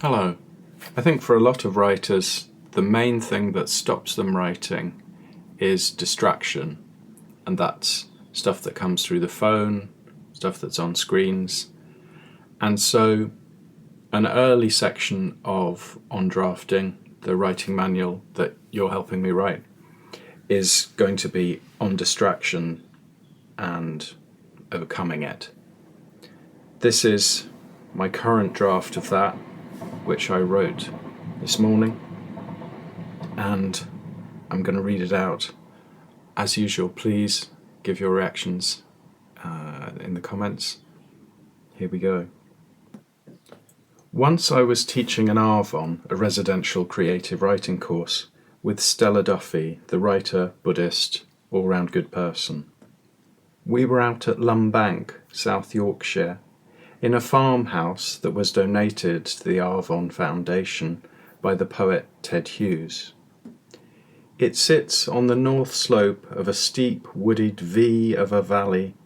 Hello. I think for a lot of writers, the main thing that stops them writing is distraction, and that's stuff that comes through the phone, stuff that's on screens. And so an early section of On Drafting, the writing manual that you're helping me write, is going to be on distraction and overcoming it. This is my current draft of that, which I wrote this morning, and I'm going to read it out. As usual, please give your reactions in the comments. Here we go. Once I was teaching an Arvon, a residential creative writing course, with Stella Duffy, the writer, Buddhist, all-round good person. We were out at Lumbank, South Yorkshire, in a farmhouse that was donated to the Arvon Foundation by the poet Ted Hughes. It sits on the north slope of a steep wooded V of a valley,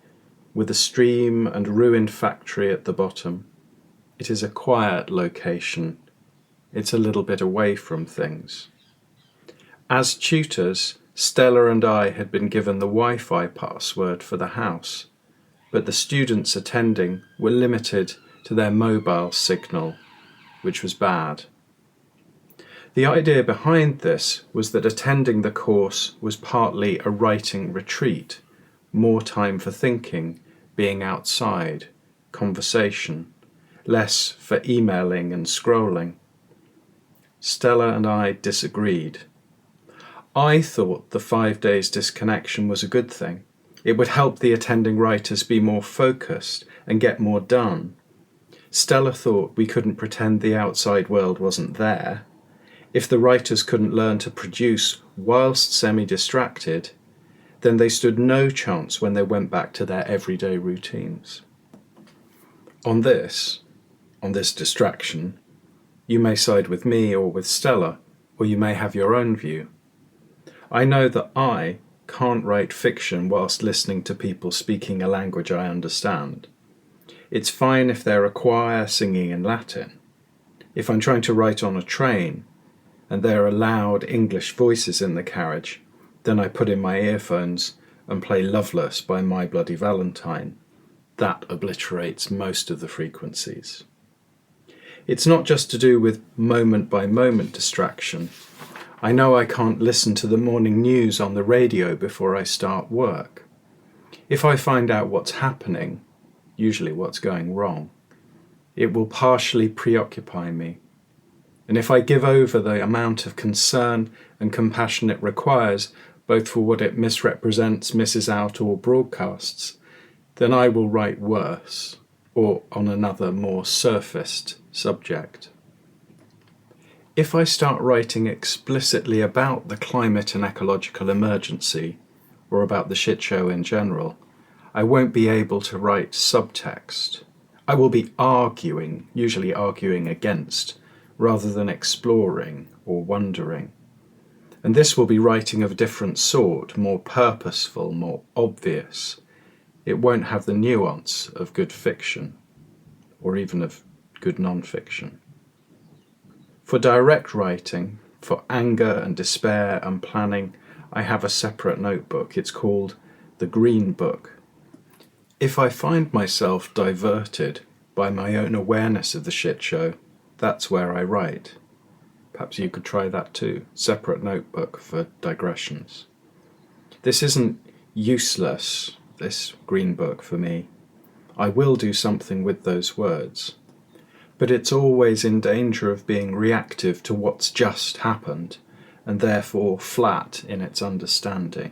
with a stream and ruined factory at the bottom. It is a quiet location. It's a little bit away from things. As tutors, Stella and I had been given the Wi-Fi password for the house, but the students attending were limited to their mobile signal, which was bad. The idea behind this was that attending the course was partly a writing retreat, more time for thinking, being outside, conversation, less for emailing and scrolling. Stella and I disagreed. I thought the 5 days disconnection was a good thing. It would help the attending writers be more focused and get more done. Stella thought we couldn't pretend the outside world wasn't there. If the writers couldn't learn to produce whilst semi-distracted, then they stood no chance when they went back to their everyday routines. On this distraction, you may side with me or with Stella, or you may have your own view. I know that I can't write fiction whilst listening to people speaking a language I understand. It's fine if they're a choir singing in Latin. If I'm trying to write on a train and there are loud English voices in the carriage, then I put in my earphones and play Loveless by My Bloody Valentine. That obliterates most of the frequencies. It's not just to do with moment-by-moment distraction. I know I can't listen to the morning news on the radio before I start work. If I find out what's happening, usually what's going wrong, it will partially preoccupy me. And if I give over the amount of concern and compassion it requires, both for what it misrepresents, misses out, or broadcasts, then I will write worse, or on another more surfaced subject. If I start writing explicitly about the climate and ecological emergency, or about the shit show in general, I won't be able to write subtext. I will be arguing, usually arguing against, rather than exploring or wondering. And this will be writing of a different sort, more purposeful, more obvious. It won't have the nuance of good fiction, or even of good non-fiction. For direct writing, for anger and despair and planning, I have a separate notebook. It's called the Green Book. If I find myself diverted by my own awareness of the shit show, that's where I write. Perhaps you could try that too. Separate notebook for digressions. This isn't useless, this Green Book for me. I will do something with those words. But it's always in danger of being reactive to what's just happened, and therefore flat in its understanding.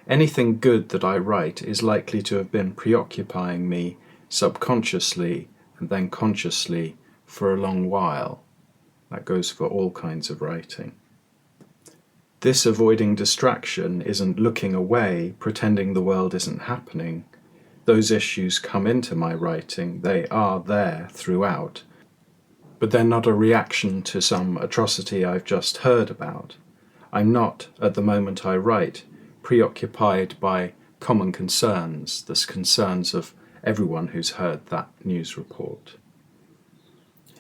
Anything good that I write is likely to have been preoccupying me subconsciously and then consciously for a long while. That goes for all kinds of writing. This avoiding distraction isn't looking away, pretending the world isn't happening. Those issues come into my writing, they are there throughout, but they're not a reaction to some atrocity I've just heard about. I'm not, at the moment I write, preoccupied by common concerns, the concerns of everyone who's heard that news report.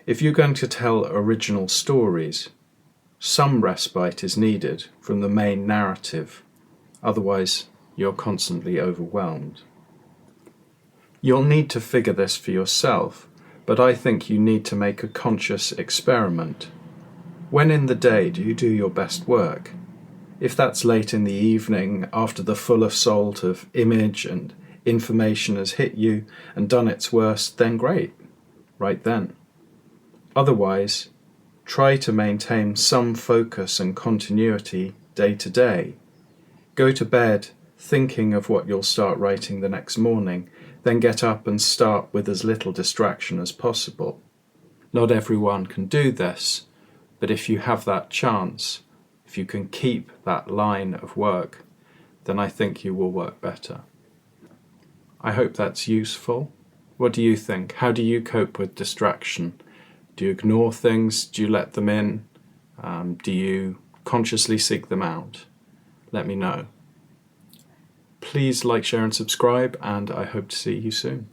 If you're going to tell original stories, some respite is needed from the main narrative, otherwise you're constantly overwhelmed. You'll need to figure this for yourself, but I think you need to make a conscious experiment. When in the day do you do your best work? If that's late in the evening, after the full assault of image and information has hit you and done its worst, then great, right then. Otherwise, try to maintain some focus and continuity day to day. Go to bed thinking of what you'll start writing the next morning, then get up and start with as little distraction as possible. Not everyone can do this, but if you have that chance, if you can keep that line of work, then I think you will work better. I hope that's useful. What do you think? How do you cope with distraction? Do you ignore things? Do you let them in? Do you consciously seek them out? Let me know. Please like, share and subscribe, and I hope to see you soon.